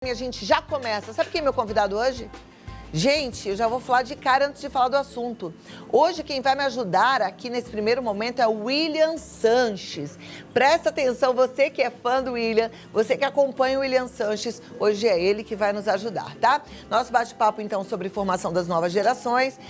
A gente já começa. Sabe quem é meu convidado hoje? Gente, eu já vou falar de cara antes de falar do assunto. Hoje quem vai me ajudar aqui nesse primeiro momento é o William Sanches. Presta atenção, você que é fã do William, você que acompanha o William Sanches, hoje é ele que vai nos ajudar, tá? Nosso bate-papo então sobre formação das novas gerações.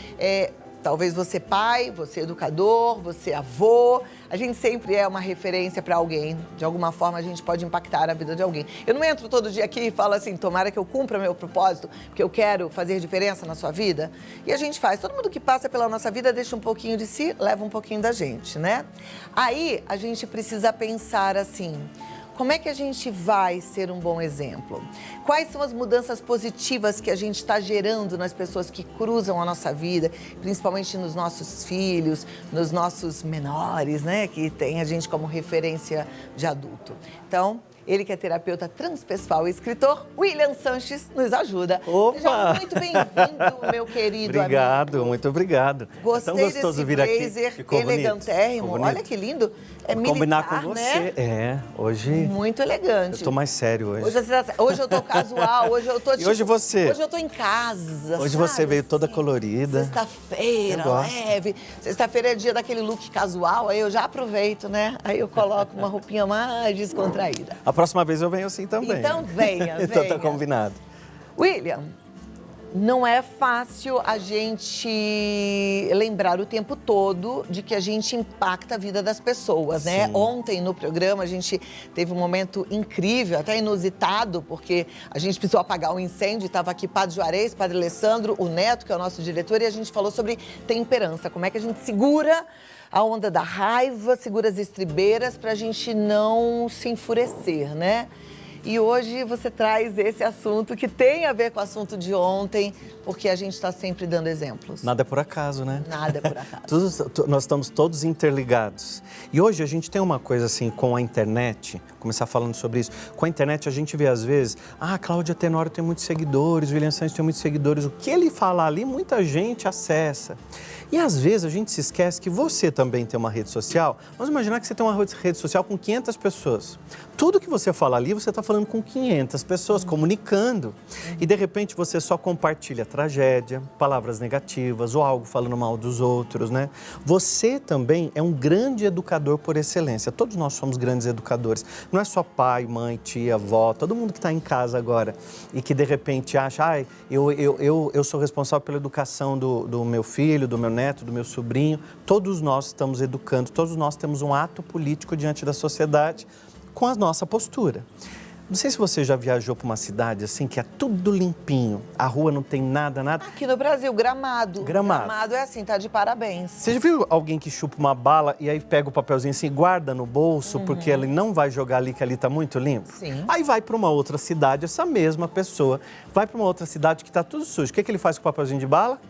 Talvez você pai, você educador, você avô. A gente sempre é uma referência para alguém. De alguma forma, a gente pode impactar a vida de alguém. Eu não entro todo dia aqui e falo assim, tomara que eu cumpra meu propósito, porque eu quero fazer diferença na sua vida. E a gente faz. Todo mundo que passa pela nossa vida deixa um pouquinho de si, leva um pouquinho da gente, né? Aí, a gente precisa pensar assim... Como é que a gente vai ser um bom exemplo? Quais são as mudanças positivas que a gente está gerando nas pessoas que cruzam a nossa vida, principalmente nos nossos filhos, nos nossos menores, né? Que tem a gente como referência de adulto. Então, ele que é terapeuta transpessoal e escritor, William Sanches, nos ajuda. Opa! Seja muito bem-vindo, meu querido obrigado, amigo. muito obrigado. Gostei é tão gostoso desse vir blazer aqui. Ficou elegantérrimo. bonito. Olha que lindo. É Vou militar, combinar com você. né? Hoje... Muito elegante. Eu tô mais sério hoje. Hoje eu tô casual, hoje eu tô tipo... E hoje você? Hoje eu tô em casa, Hoje sabe, você veio toda assim, colorida. Sexta-feira, Eu gosto. leve. Sexta-feira é dia daquele look casual, aí eu já aproveito, né? Aí eu coloco uma roupinha mais descontraída. A próxima vez eu venho assim também. Então venha, venha. Então tá combinado. William, não é fácil a gente lembrar o tempo todo de que a gente impacta a vida das pessoas, né? Sim. Ontem no programa a gente teve um momento incrível, até inusitado, porque a gente precisou apagar um incêndio, estava aqui Padre Juarez, Padre Alessandro, o Neto, que é o nosso diretor, e a gente falou sobre temperança, como é que a gente segura a onda da raiva, segura as estribeiras para a gente não se enfurecer, né? E hoje você traz esse assunto que tem a ver com o assunto de ontem, porque a gente está sempre dando exemplos. Nada é por acaso, né? Nada é por acaso. Nós estamos todos interligados. E hoje a gente tem uma coisa assim com a internet, começar falando sobre isso. Com a internet a gente vê às vezes, Cláudia Tenório tem muitos seguidores, William Sanches tem muitos seguidores. O que ele fala ali, muita gente acessa. E às vezes a gente se esquece que você também tem uma rede social. Vamos imaginar que você tem uma rede social com 500 pessoas. Tudo que você fala ali, você está falando com 500 pessoas, comunicando. E de repente você só compartilha tragédia, palavras negativas ou algo falando mal dos outros, né? Você também é um grande educador por excelência. Todos nós somos grandes educadores. Não é só pai, mãe, tia, avó, todo mundo que está em casa agora e que de repente acha, eu sou responsável pela educação do meu filho, do meu neto, do meu sobrinho. Todos nós estamos educando, todos nós temos um ato político diante da sociedade com a nossa postura. Não sei se você já viajou para uma cidade assim, que é tudo limpinho, a rua não tem nada. Aqui no Brasil, Gramado. Gramado. Gramado é assim, tá de parabéns. Você já viu alguém que chupa uma bala e aí pega o papelzinho assim e guarda no bolso porque ele não vai jogar ali, que ali tá muito limpo? Sim. Aí vai para uma outra cidade, essa mesma pessoa vai para uma outra cidade que tá tudo sujo. O que ele faz com o papelzinho de bala?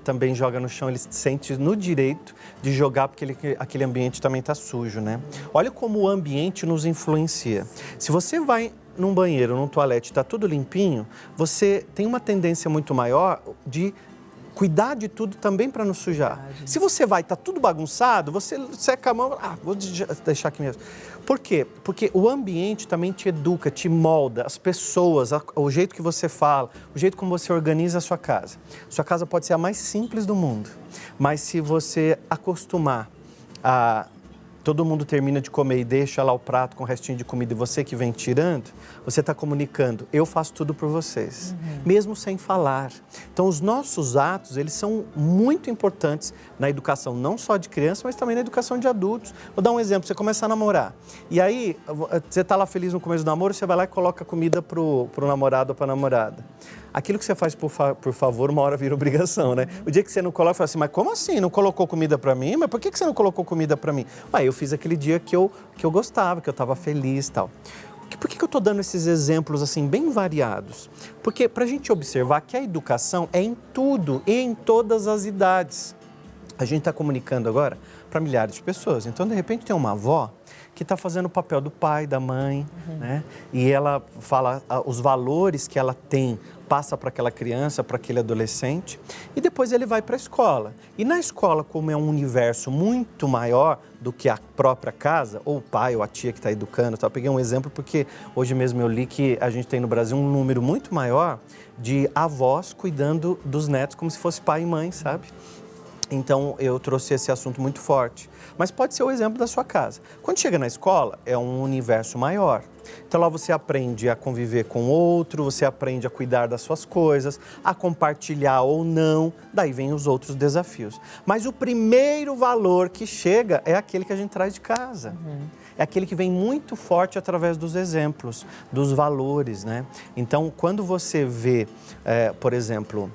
Também joga no chão, ele se sente no direito de jogar porque aquele ambiente também está sujo, né? Olha como o ambiente nos influencia. Se você vai num banheiro, num toalete, está tudo limpinho, você tem uma tendência muito maior de cuidar de tudo também para não sujar. Se você vai, tá tudo bagunçado, você seca a mão, vou deixar aqui mesmo. Por quê? Porque o ambiente também te educa, te molda, as pessoas, o jeito que você fala, o jeito como você organiza a sua casa. Sua casa pode ser a mais simples do mundo, mas se você acostumar a... Todo mundo termina de comer e deixa lá o prato com o restinho de comida e você que vem tirando, você está comunicando, eu faço tudo por vocês, mesmo sem falar. Então, os nossos atos, eles são muito importantes na educação, não só de criança, mas também na educação de adultos. Vou dar um exemplo, você começa a namorar, e aí você está lá feliz no começo do namoro, você vai lá e coloca comida pro namorado ou para a namorada. Aquilo que você faz por favor, uma hora vira obrigação, né? O dia que você não coloca, fala assim, mas como assim? Não colocou comida pra mim? Mas por que você não colocou comida pra mim? Eu fiz aquele dia que eu gostava, que eu estava feliz e tal. Por que eu estou dando esses exemplos assim, bem variados? Porque pra gente observar que a educação é em tudo e em todas as idades. A gente está comunicando agora para milhares de pessoas. Então, de repente, tem uma avó que está fazendo o papel do pai, da mãe, né? E ela fala os valores que ela tem passa para aquela criança, para aquele adolescente, e depois ele vai para a escola. E na escola, como é um universo muito maior do que a própria casa, ou o pai ou a tia que está educando, tá? Eu peguei um exemplo porque hoje mesmo eu li que a gente tem no Brasil um número muito maior de avós cuidando dos netos como se fosse pai e mãe, sabe? Então, eu trouxe esse assunto muito forte. Mas pode ser o exemplo da sua casa. Quando chega na escola, é um universo maior. Então, lá você aprende a conviver com o outro, você aprende a cuidar das suas coisas, a compartilhar ou não. Daí vem os outros desafios. Mas o primeiro valor que chega é aquele que a gente traz de casa. É aquele que vem muito forte através dos exemplos, dos valores, né? Então, quando você vê, por exemplo...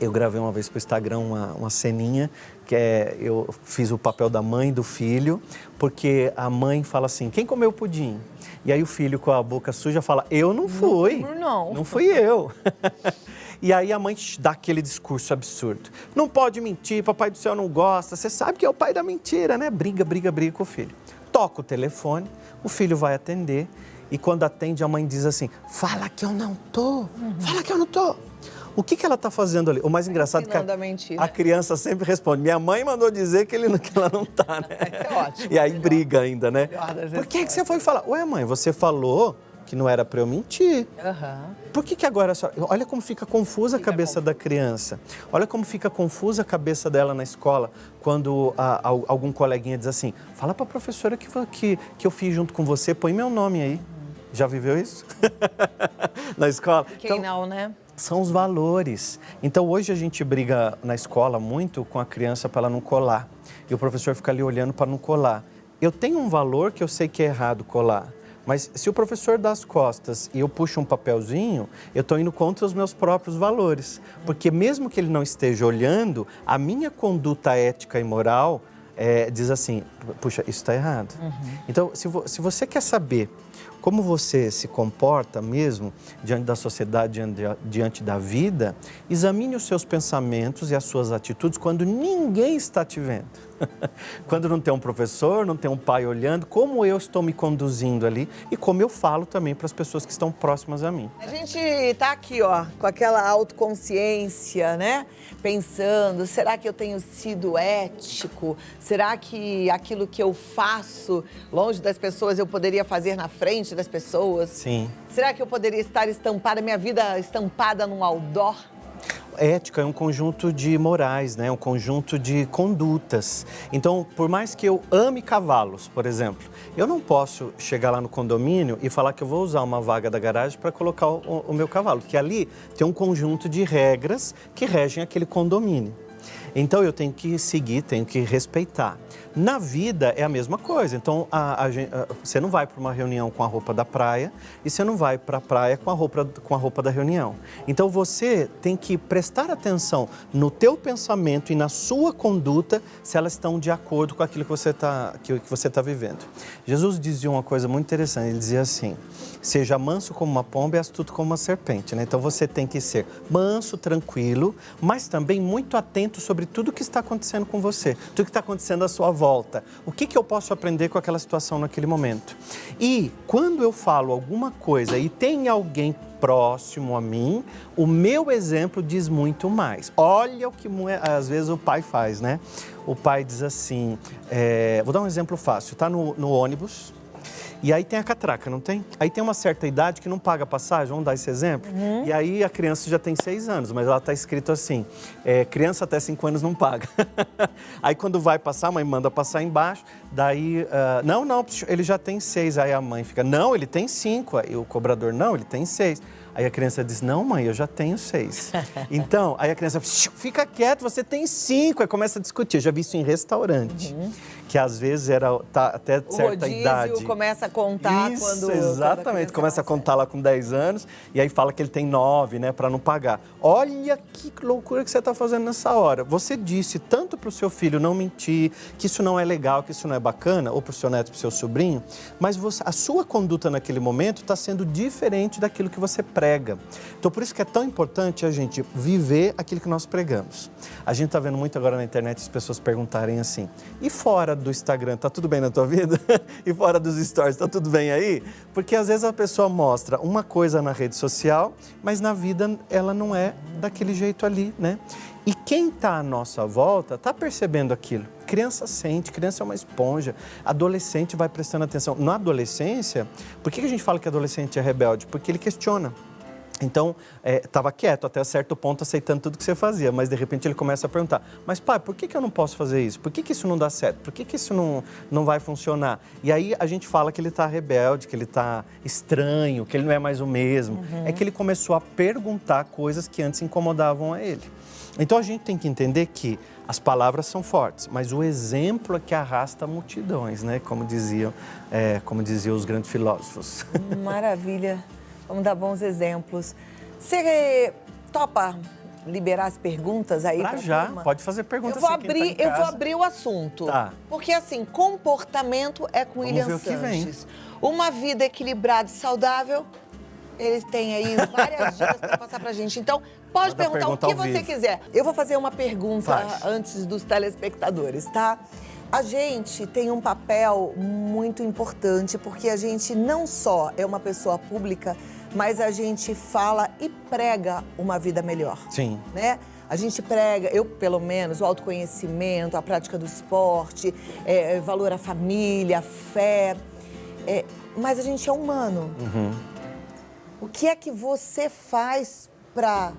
Eu gravei uma vez para o Instagram uma ceninha, que eu fiz o papel da mãe e do filho, porque a mãe fala assim, quem comeu o pudim? E aí o filho com a boca suja fala, eu não fui, não fui eu. E aí a mãe dá aquele discurso absurdo. Não pode mentir, papai do céu não gosta, você sabe que é o pai da mentira, né? Briga com o filho. Toca o telefone, o filho vai atender e quando atende a mãe diz assim, fala que eu não tô, fala que eu não tô. O que ela está fazendo ali? O mais engraçado é que a criança sempre responde, minha mãe mandou dizer que ela não está, né? Isso é ótimo. E aí briga ainda, né? Por que você foi falar? Ué, mãe, você falou que não era para eu mentir. Por que agora... Olha como fica confusa a cabeça da criança. Olha como fica confusa a cabeça dela na escola quando algum coleguinha diz assim, fala para a professora que eu fiz junto com você, põe meu nome aí. Já viveu isso? Na escola? Quem não, né? São os valores. Então, hoje a gente briga na escola muito com a criança para ela não colar. E o professor fica ali olhando para não colar. Eu tenho um valor que eu sei que é errado colar. Mas se o professor dá as costas e eu puxo um papelzinho, eu estou indo contra os meus próprios valores. Porque mesmo que ele não esteja olhando, a minha conduta ética e moral diz assim, puxa, isso está errado. Então, se você quer saber como você se comporta mesmo diante da sociedade, diante da vida, examine os seus pensamentos e as suas atitudes quando ninguém está te vendo. Quando não tem um professor, não tem um pai olhando, como eu estou me conduzindo ali e como eu falo também para as pessoas que estão próximas a mim. A gente tá aqui, ó, com aquela autoconsciência, né? Pensando, será que eu tenho sido ético? Será que aquilo que eu faço longe das pessoas eu poderia fazer na frente das pessoas? Sim. Será que eu poderia estar estampada, minha vida estampada num outdoor? Ética é um conjunto de morais, né? Um conjunto de condutas. Então, por mais que eu ame cavalos, por exemplo, eu não posso chegar lá no condomínio e falar que eu vou usar uma vaga da garagem para colocar o meu cavalo, porque ali tem um conjunto de regras que regem aquele condomínio. Então, eu tenho que seguir, tenho que respeitar. Na vida é a mesma coisa. Então, você não vai para uma reunião com a roupa da praia e você não vai para a praia com a roupa da reunião. Então, você tem que prestar atenção no teu pensamento e na sua conduta se elas estão de acordo com aquilo que você está vivendo. Jesus dizia uma coisa muito interessante. Ele dizia assim, seja manso como uma pomba e astuto como uma serpente, né? Então, você tem que ser manso, tranquilo, mas também muito atento sobre tudo que está acontecendo com você, tudo que está acontecendo à sua volta. O que eu posso aprender com aquela situação naquele momento? E quando eu falo alguma coisa e tem alguém próximo a mim, o meu exemplo diz muito mais. Olha o que às vezes o pai faz, né? O pai diz assim, vou dar um exemplo fácil, tá no ônibus, e aí tem a catraca, não tem? Aí tem uma certa idade que não paga passagem, vamos dar esse exemplo? E aí a criança já tem 6 anos, mas ela está escrito assim, criança até 5 anos não paga. Aí quando vai passar, a mãe manda passar embaixo, daí, não, ele já tem 6. Aí a mãe fica, não, ele tem 5. Aí o cobrador, não, ele tem 6. Aí a criança diz, não, mãe, eu já tenho 6. Então, aí a criança, fica quieto, você tem 5. Aí começa a discutir. Eu já vi isso em restaurante, que às vezes até certa idade. O rodízio começa a contar isso, quando... exatamente. Começa a contar lá com 10 anos e aí fala que ele tem 9, né, para não pagar. Olha que loucura que você está fazendo nessa hora. Você disse tanto para o seu filho não mentir, que isso não é legal, que isso não é bacana, ou para o seu neto, para o seu sobrinho, mas a sua conduta naquele momento está sendo diferente daquilo que você prega prega. Então, por isso que é tão importante a gente viver aquilo que nós pregamos. A gente está vendo muito agora na internet as pessoas perguntarem assim, e fora do Instagram, tá tudo bem na tua vida? E fora dos stories, tá tudo bem aí? Porque às vezes a pessoa mostra uma coisa na rede social, mas na vida ela não é daquele jeito ali, né? E quem está à nossa volta está percebendo aquilo. Criança sente, criança é uma esponja, adolescente vai prestando atenção. Na adolescência, por que a gente fala que adolescente é rebelde? Porque ele questiona. Então, estava quieto até certo ponto, aceitando tudo que você fazia, mas de repente ele começa a perguntar, mas pai, por que eu não posso fazer isso? Por que isso não dá certo? Por que isso não vai funcionar? E aí a gente fala que ele está rebelde, que ele está estranho, que ele não é mais o mesmo. É que ele começou a perguntar coisas que antes incomodavam a ele. Então a gente tem que entender que as palavras são fortes, mas o exemplo é que arrasta multidões, né? Como diziam os grandes filósofos. Maravilha. Vamos dar bons exemplos. Você topa liberar as perguntas aí? Pra já, pode fazer perguntas. Eu vou abrir o assunto. Tá. Porque assim, comportamento é com William Sanches. Uma vida equilibrada e saudável, ele tem aí várias dicas para passar pra gente. Então, pode perguntar o que você quiser. Eu vou fazer uma pergunta antes dos telespectadores, tá? A gente tem um papel muito importante, porque a gente não só é uma pessoa pública, mas a gente fala e prega uma vida melhor. Sim. Né? A gente prega, eu pelo menos, o autoconhecimento, a prática do esporte, valor à família, a fé. Mas a gente é humano. Uhum. O que é que você faz para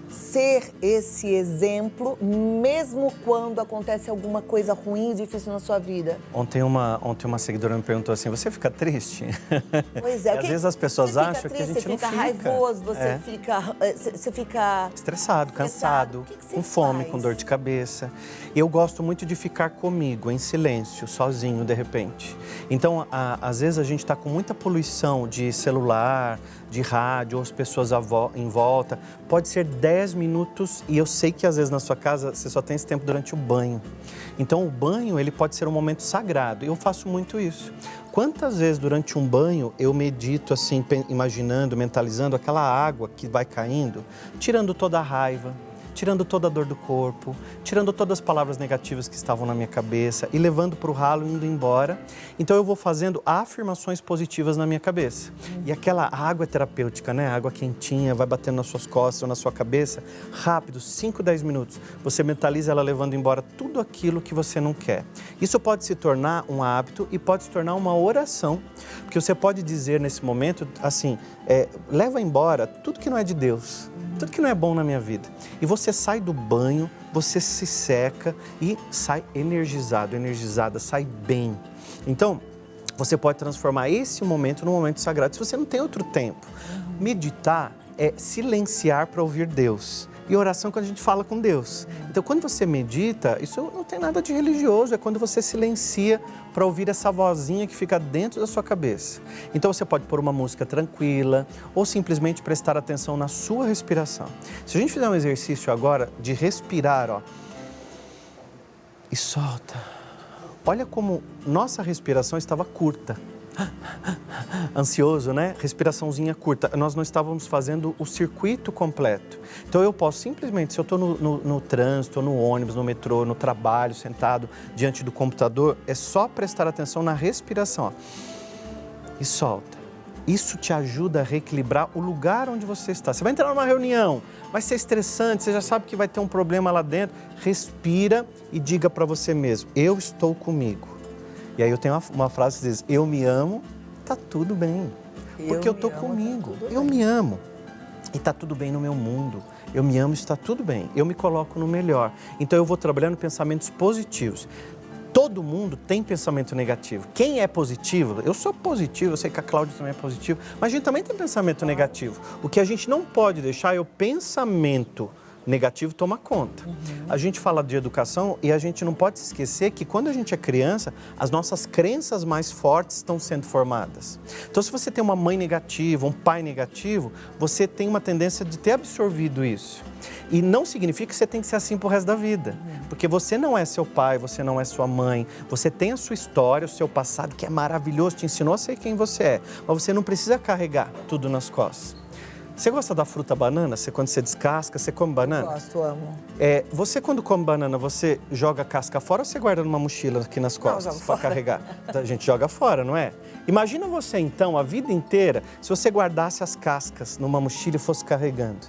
ser esse exemplo, mesmo quando acontece alguma coisa ruim e difícil na sua vida? Ontem uma seguidora me perguntou assim, você fica triste? Pois é. Às vezes as pessoas acham triste, que a gente não fica. Você fica raivoso, você fica... Estressado, cansado, O que com fome, faz? com dor de cabeça. Eu gosto muito de ficar comigo, em silêncio, sozinho, de repente. Então, às vezes a gente está com muita poluição de celular, de rádio, ou as pessoas em volta. Pode ser 10 minutos e eu sei que às vezes na sua casa você só tem esse tempo durante o banho. Então, o banho, ele pode ser um momento sagrado. Eu faço muito isso. Quantas vezes durante um banho eu medito assim, imaginando, mentalizando aquela água que vai caindo, tirando toda a raiva, tirando toda a dor do corpo, tirando todas as palavras negativas que estavam na minha cabeça e levando para o ralo, indo embora. Então eu vou fazendo afirmações positivas na minha cabeça. E aquela água é terapêutica, né? A água quentinha, vai batendo nas suas costas ou na sua cabeça, rápido, 5, 10 minutos. Você mentaliza ela levando embora tudo aquilo que você não quer. Isso pode se tornar um hábito e pode se tornar uma oração, porque você pode dizer nesse momento, assim, leva embora tudo que não é de Deus. Tudo que não é bom na minha vida. E você sai do banho, você se seca e sai energizado, energizada, sai bem. Então, você pode transformar esse momento num momento sagrado, se você não tem outro tempo. Meditar é silenciar para ouvir Deus. E oração é quando a gente fala com Deus. Então, quando você medita, isso não tem nada de religioso, é quando você silencia para ouvir essa vozinha que fica dentro da sua cabeça. Então, você pode pôr uma música tranquila ou simplesmente prestar atenção na sua respiração. Se a gente fizer um exercício agora de respirar, ó, e solta. Olha como nossa respiração estava curta. Ansioso, né? Respiraçãozinha curta. Nós não estávamos fazendo o circuito completo. Então eu posso simplesmente, se eu estou no trânsito, no ônibus, no metrô, no trabalho, sentado diante do computador, é só prestar atenção na respiração. Ó. E solta. Isso te ajuda a reequilibrar o lugar onde você está. Você vai entrar numa reunião, vai ser estressante, você já sabe que vai ter um problema lá dentro. Respira e diga para você mesmo, eu estou comigo. E aí eu tenho uma frase que diz, eu me amo, tá tudo bem. Porque eu tô comigo, eu me amo. E tá tudo bem no meu mundo. Eu me amo, está tudo bem. Eu me coloco no melhor. Então eu vou trabalhando pensamentos positivos. Todo mundo tem pensamento negativo. Quem é positivo, eu sou positivo, eu sei que a Cláudia também é positiva, mas a gente também tem pensamento negativo. O que a gente não pode deixar é o pensamento negativo toma conta. A gente fala de educação e a gente não pode se esquecer que quando a gente é criança, as nossas crenças mais fortes estão sendo formadas. Então, se você tem uma mãe negativa, um pai negativo, você tem uma tendência de ter absorvido isso. E não significa que você tem que ser assim pro resto da vida. Porque você não é seu pai, você não é sua mãe, você tem a sua história, o seu passado, que é maravilhoso, te ensinou a ser quem você é. Mas você não precisa carregar tudo nas costas. Você gosta da fruta banana? Quando você descasca, você come banana? Gosto, amo. Você, quando come banana, você joga a casca fora ou você guarda numa mochila aqui nas costas para carregar? A gente joga fora, não é? Imagina você, então, a vida inteira, se você guardasse as cascas numa mochila e fosse carregando.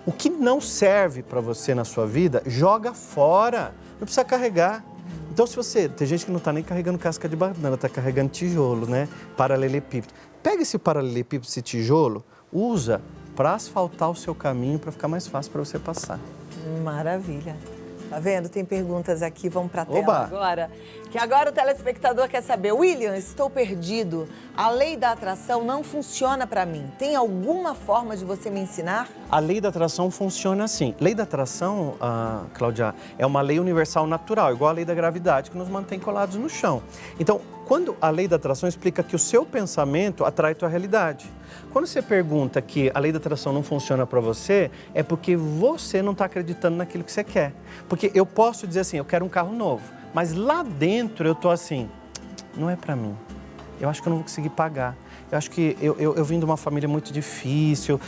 O que não serve para você na sua vida, joga fora. Não precisa carregar. Então, se você... Tem gente que não está nem carregando casca de banana, está carregando tijolo, né? Paralelepípedo. Pega esse paralelepípedo, esse tijolo, usa para asfaltar o seu caminho, para ficar mais fácil para você passar. Maravilha. Tá vendo? Tem perguntas aqui, vamos para a tela Oba. agora. Que agora o telespectador quer saber. William, estou perdido. A lei da atração não funciona para mim. Tem alguma forma de você me ensinar? A lei da atração funciona assim. Lei da atração, Cláudia, é uma lei universal natural, igual a lei da gravidade, que nos mantém colados no chão. Então, quando a lei da atração explica que o seu pensamento atrai a tua realidade. Quando você pergunta que a lei da atração não funciona para você, é porque você não está acreditando naquilo que você quer. Porque eu posso dizer assim, eu quero um carro novo, mas lá dentro eu tô assim, não é para mim. Eu acho que eu não vou conseguir pagar. Eu acho que eu vim de uma família muito difícil,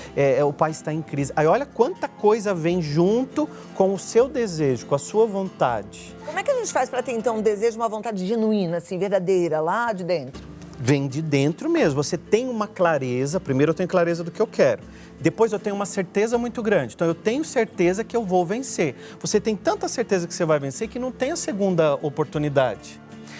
o pai está em crise. Aí olha quanta coisa vem junto com o seu desejo, com a sua vontade. Como é que a gente faz para ter, então, um desejo, uma vontade genuína, assim, verdadeira, lá de dentro? Vem de dentro mesmo. Você tem uma clareza, primeiro eu tenho clareza do que eu quero. Depois eu tenho uma certeza muito grande. Então eu tenho certeza que eu vou vencer. Você tem tanta certeza que você vai vencer que não tem a segunda oportunidade.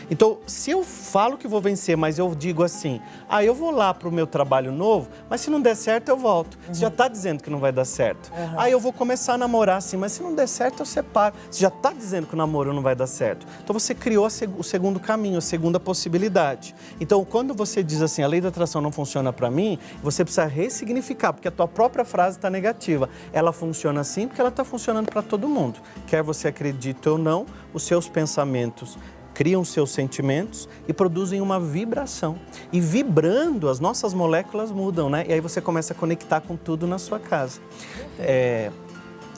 Então, se eu falo que vou vencer, mas eu digo assim, eu vou lá para o meu trabalho novo, mas se não der certo, eu volto. Você já está dizendo que não vai dar certo. Eu vou começar a namorar assim, mas se não der certo, eu separo. Você já está dizendo que o namoro não vai dar certo. Então, você criou o segundo caminho, a segunda possibilidade. Então, quando você diz assim, a lei da atração não funciona para mim, você precisa ressignificar, porque a tua própria frase está negativa. Ela funciona assim porque ela está funcionando para todo mundo. Quer você acredite ou não, os seus pensamentos criam seus sentimentos e produzem uma vibração. E vibrando, as nossas moléculas mudam, né? E aí você começa a conectar com tudo na sua casa.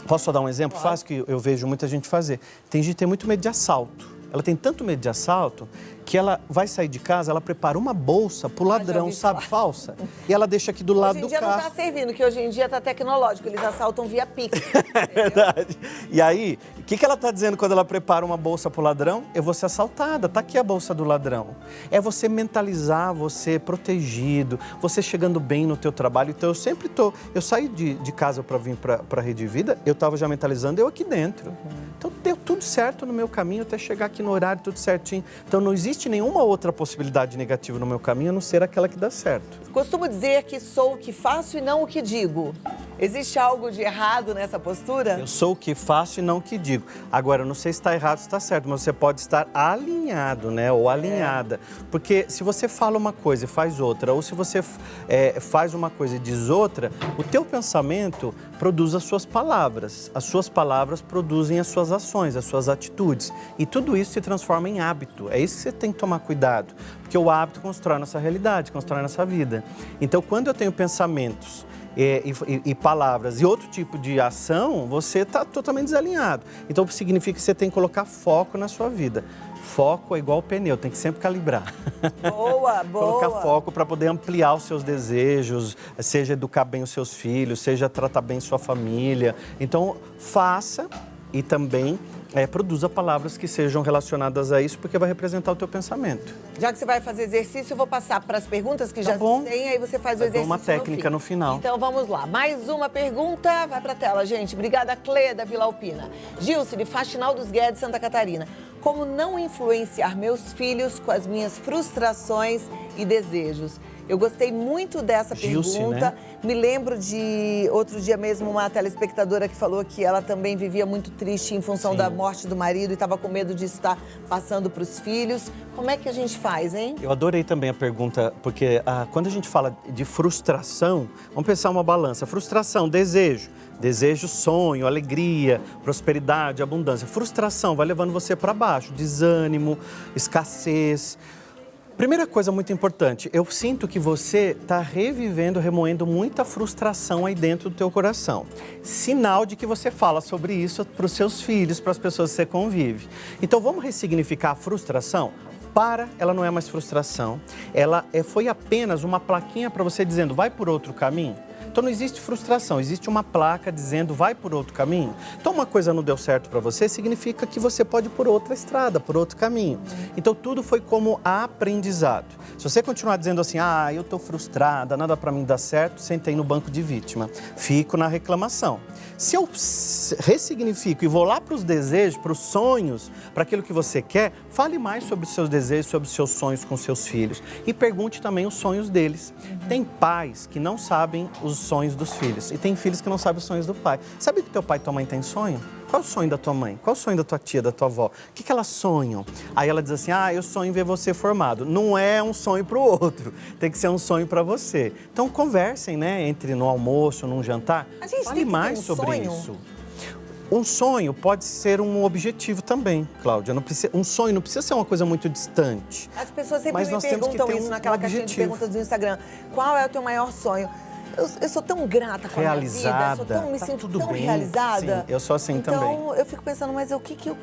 Posso só dar um exemplo fácil que eu vejo muita gente fazer? Tem gente que tem muito medo de assalto. Ela tem tanto medo de assalto que ela vai sair de casa, ela prepara uma bolsa pro ladrão, sabe, falsa, e ela deixa aqui do lado do carro. Hoje em dia não tá servindo, que hoje em dia tá tecnológico, eles assaltam via Pix. É verdade. E aí, o que ela tá dizendo quando ela prepara uma bolsa pro ladrão? Eu vou ser assaltada, tá aqui a bolsa do ladrão. É você mentalizar, você protegido, você chegando bem no teu trabalho. Então eu saí de casa para vir pra Rede Vida, eu tava já mentalizando eu aqui dentro. Então deu tudo certo no meu caminho até chegar aqui no horário, tudo certinho. Então não existe nenhuma outra possibilidade negativa no meu caminho, a não ser aquela que dá certo. Costumo dizer que sou o que faço e não o que digo. Existe algo de errado nessa postura? Eu sou o que faço e não o que digo. Agora, eu não sei se está errado ou se está certo, mas você pode estar alinhado, né? Ou alinhada. Porque se você fala uma coisa e faz outra, ou se você faz uma coisa e diz outra, o teu pensamento produz as suas palavras. As suas palavras produzem as suas ações, as suas atitudes. E tudo isso se transforma em hábito. É isso que você tem que tomar cuidado. Porque o hábito constrói a nossa realidade, constrói a nossa vida. Então, quando eu tenho pensamentos e palavras e outro tipo de ação, você está totalmente desalinhado. Então, significa que você tem que colocar foco na sua vida. Foco é igual pneu, tem que sempre calibrar. Boa, boa. Colocar foco para poder ampliar os seus desejos, seja educar bem os seus filhos, seja tratar bem sua família. Então, faça e também produza palavras que sejam relacionadas a isso, porque vai representar o teu pensamento. Já que você vai fazer exercício, eu vou passar para as perguntas que já tem, aí você faz o exercício uma técnica no final. Então vamos lá, mais uma pergunta, vai para a tela, gente. Obrigada, Clê, da Vila Alpina. Gilce, de Faxinal dos Guedes, Santa Catarina. Como não influenciar meus filhos com as minhas frustrações e desejos? Eu gostei muito dessa Gilce, pergunta. né? Me lembro de outro dia mesmo uma telespectadora que falou que ela também vivia muito triste em função da morte do marido e estava com medo de estar passando para os filhos. Como é que a gente faz, hein? Eu adorei também a pergunta, porque quando a gente fala de frustração, vamos pensar uma balança. Frustração, desejo. Desejo, sonho, alegria, prosperidade, abundância. Frustração vai levando você para baixo, desânimo, escassez. Primeira coisa muito importante, eu sinto que você está revivendo, remoendo muita frustração aí dentro do teu coração. Sinal de que você fala sobre isso para os seus filhos, para as pessoas que você convive. Então vamos ressignificar a frustração? Ela não é mais frustração. Ela foi apenas uma plaquinha para você dizendo, vai por outro caminho. Então não existe frustração, existe uma placa dizendo vai por outro caminho. Então uma coisa não deu certo para você, significa que você pode ir por outra estrada, por outro caminho. Então tudo foi como aprendizado. Se você continuar dizendo assim, eu tô frustrada, nada para mim dá certo, sentei no banco de vítima. Fico na reclamação. Se eu ressignifico e vou lá para os desejos, para os sonhos, para aquilo que você quer, fale mais sobre os seus desejos, sobre os seus sonhos com seus filhos. E pergunte também os sonhos deles. Tem pais que não sabem os sonhos dos filhos. E tem filhos que não sabem os sonhos do pai. Sabe que teu pai e tua mãe têm sonho? Qual é o sonho da tua mãe? Qual é o sonho da tua tia, da tua avó? O que elas sonham? Aí ela diz assim, eu sonho em ver você formado. Não é um sonho para o outro, tem que ser um sonho para você. Então conversem, né, entre no almoço, num jantar. A gente Fale tem que mais ter um sobre sonho. isso. Um sonho pode ser um objetivo também, Cláudia. Um sonho não precisa ser uma coisa muito distante. As pessoas sempre Mas me nós temos que perguntam ter isso um naquela caixinha de objetivo. perguntas do Instagram. Qual é o teu maior sonho? Eu sou tão grata com a minha vida, me tá sinto tudo tão bem. realizada. Sim, eu sou assim também. Então, eu fico pensando, mas o que eu...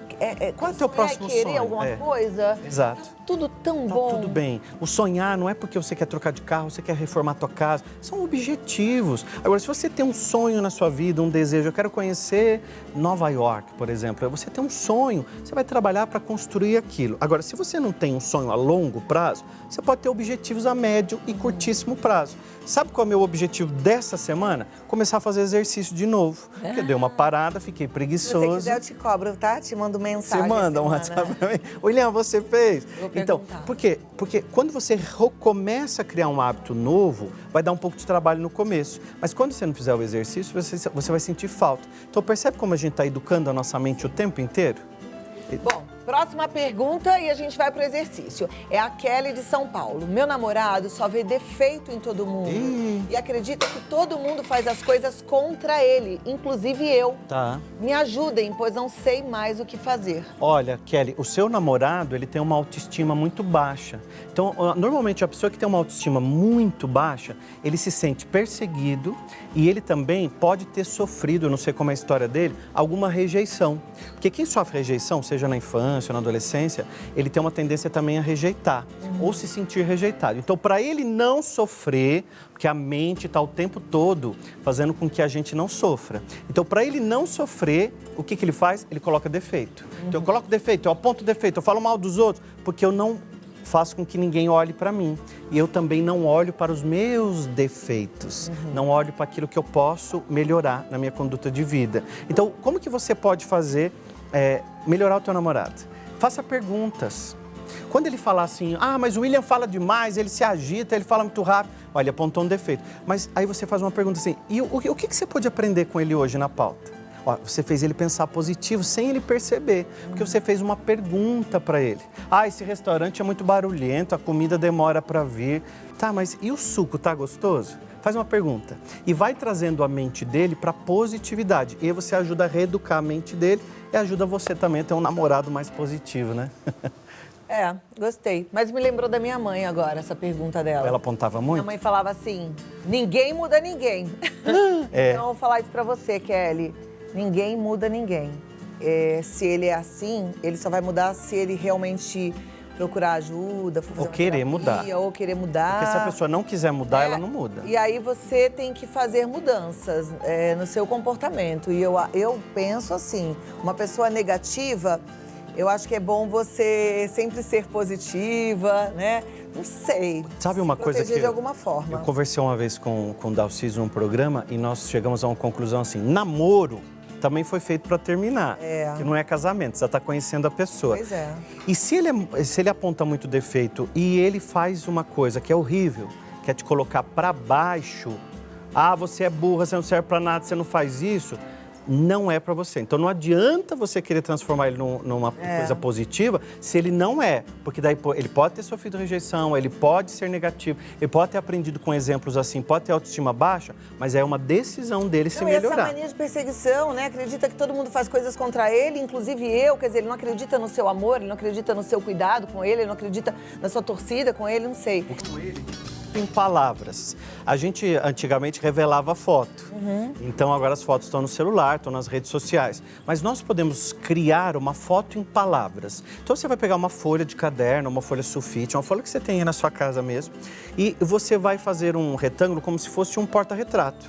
Qual é o teu próximo querer sonho? alguma coisa? Exato. Tudo tão Tá bom. tudo bem. O sonhar não é porque você quer trocar de carro, você quer reformar a tua casa. São objetivos. Agora, se você tem um sonho na sua vida, um desejo, eu quero conhecer Nova York, por exemplo. Você tem um sonho, você vai trabalhar para construir aquilo. Agora, se você não tem um sonho a longo prazo, você pode ter objetivos a médio e curtíssimo prazo. Sabe qual é o meu objetivo dessa semana? Começar a fazer exercício de novo. Porque eu dei uma parada, fiquei preguiçoso. Se você quiser, eu te cobro, tá? Te mando mensagem. Você manda um WhatsApp pra mim. William, você fez? Então, por quê? Porque quando você começa a criar um hábito novo, vai dar um pouco de trabalho no começo. Mas quando você não fizer o exercício, você vai sentir falta. Então, percebe como a gente está educando a nossa mente o tempo inteiro? Bom, próxima pergunta e a gente vai pro exercício. É a Kelly de São Paulo. Meu namorado só vê defeito em todo mundo. E acredita que todo mundo faz as coisas contra ele, inclusive eu. Tá. Me ajudem, pois não sei mais o que fazer. Olha, Kelly, o seu namorado, ele tem uma autoestima muito baixa. Então, normalmente, a pessoa que tem uma autoestima muito baixa, ele se sente perseguido e ele também pode ter sofrido, eu não sei como é a história dele, alguma rejeição. Porque quem sofre rejeição, seja na infância ou na adolescência, ele tem uma tendência também a rejeitar ou se sentir rejeitado. Então, para ele não sofrer, porque a mente está o tempo todo fazendo com que a gente não sofra. Então, para ele não sofrer, o que ele faz? Ele coloca defeito. Então, eu coloco defeito, eu aponto defeito, eu falo mal dos outros, porque eu não faço com que ninguém olhe para mim. E eu também não olho para os meus defeitos. Não olho para aquilo que eu posso melhorar na minha conduta de vida. Então, como que você pode fazer melhorar o teu namorado? Faça perguntas. Quando ele falar assim, mas o William fala demais, ele se agita, ele fala muito rápido. Olha, ele apontou um defeito. Mas aí você faz uma pergunta assim, e o que você pode aprender com ele hoje na pauta? Você fez ele pensar positivo sem ele perceber, porque você fez uma pergunta para ele. Esse restaurante é muito barulhento, a comida demora para vir. Tá, mas e o suco, tá gostoso? Faz uma pergunta e vai trazendo a mente dele para positividade. E aí você ajuda a reeducar a mente dele e ajuda você também a ter um namorado mais positivo, né? Gostei. Mas me lembrou da minha mãe agora, essa pergunta dela. Ela apontava muito? Minha mãe falava assim, ninguém muda ninguém. Então eu vou falar isso pra você, Kelly. Ninguém muda ninguém. Se ele é assim, ele só vai mudar se ele realmente procurar ajuda, for fazer ou querer mudar. Ou querer mudar. Porque se a pessoa não quiser mudar, ela não muda. E aí você tem que fazer mudanças no seu comportamento. E eu penso assim, uma pessoa negativa, eu acho que é bom você sempre ser positiva, né? Não sei. Sabe uma coisa que de alguma forma. Eu conversei uma vez com o Dalciso num programa e nós chegamos a uma conclusão assim, namoro também foi feito para terminar, que não é casamento, você está conhecendo a pessoa. Pois é. E se ele aponta muito defeito e ele faz uma coisa que é horrível, que é te colocar para baixo, você é burra, você não serve para nada, você não faz isso, não é para você. Então não adianta você querer transformar ele numa coisa positiva se ele não é. Porque daí ele pode ter sofrido rejeição, ele pode ser negativo, ele pode ter aprendido com exemplos assim, pode ter autoestima baixa, mas é uma decisão dele se melhorar. Essa mania de perseguição, né? Acredita que todo mundo faz coisas contra ele, inclusive eu, quer dizer, ele não acredita no seu amor, ele não acredita no seu cuidado com ele não acredita na sua torcida com ele, não sei. Com ele? foto em palavras. A gente antigamente revelava foto. Então agora as fotos estão no celular, estão nas redes sociais. Mas nós podemos criar uma foto em palavras. Então você vai pegar uma folha de caderno, uma folha sulfite, uma folha que você tem aí na sua casa mesmo, e você vai fazer um retângulo como se fosse um porta-retrato.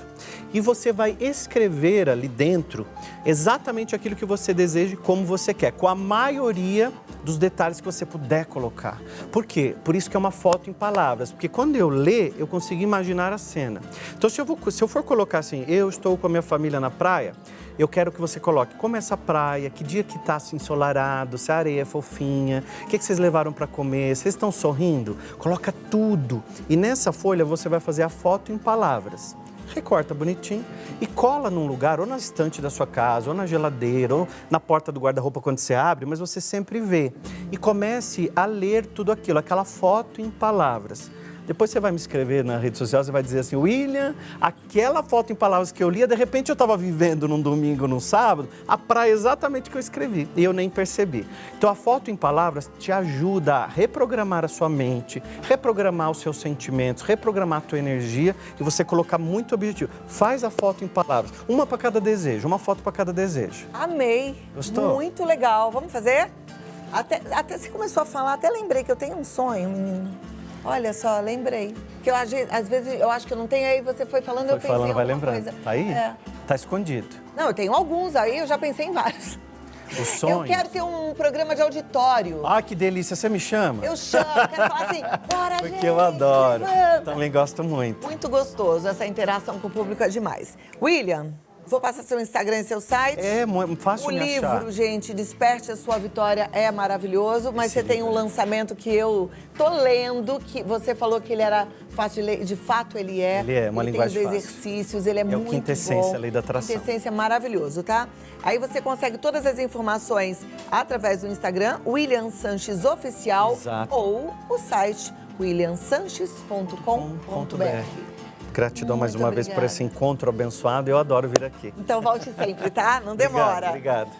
E você vai escrever ali dentro exatamente aquilo que você deseja e como você quer, com a maioria dos detalhes que você puder colocar. Por quê? Por isso que é uma foto em palavras, porque quando eu ler, eu consigo imaginar a cena. Então, se eu for colocar assim, eu estou com a minha família na praia, eu quero que você coloque como essa praia, que dia que está assim, ensolarado, se a areia é fofinha, o que vocês levaram para comer, vocês estão sorrindo? Coloca tudo. E nessa folha você vai fazer a foto em palavras. Recorta bonitinho e cola num lugar, ou na estante da sua casa, ou na geladeira, ou na porta do guarda-roupa quando você abre, mas você sempre vê. E comece a ler tudo aquilo, aquela foto em palavras. Depois você vai me escrever na rede social, você vai dizer assim, William, aquela foto em palavras que eu lia, de repente eu estava vivendo num domingo, num sábado, a praia exatamente que eu escrevi, e eu nem percebi. Então a foto em palavras te ajuda a reprogramar a sua mente, reprogramar os seus sentimentos, reprogramar a tua energia e você colocar muito objetivo. Faz a foto em palavras, uma para cada desejo, uma foto para cada desejo. Amei. Gostou? Muito legal. Vamos fazer? Até você começou a falar, até lembrei que eu tenho um sonho, menino. Olha só, lembrei. Que às vezes eu acho que eu não tenho, aí você foi falando, eu pensei em vai alguma lembrando. coisa. Tá aí? É. Tá escondido. Não, eu tenho alguns aí, eu já pensei em vários. Os sonhos. Eu quero ter um programa de auditório. Ah, que delícia, você me chama? Eu chamo, eu quero falar assim, bora, gente, Porque eu adoro. levanta. Também gosto muito. Muito gostoso, essa interação com o público é demais. William, vou passar seu Instagram e seu site. É fácil O me achar. livro, gente, Desperte a Sua Vitória é maravilhoso, mas você tem um lançamento que eu tô lendo, que você falou que ele era fácil de ler, de fato ele é. Ele é, uma linguagem tem os fácil. exercícios, ele é muito bom. É o Quintessência, a lei da atração. Quintessência maravilhoso, tá? Aí você consegue todas as informações através do Instagram, William Sanches Oficial, Exato. ou o site williamsanches.com.br. Gratidão mais Muito uma vez por obrigada. esse encontro abençoado. Eu adoro vir aqui. Então volte sempre, tá? Não demora. Obrigado.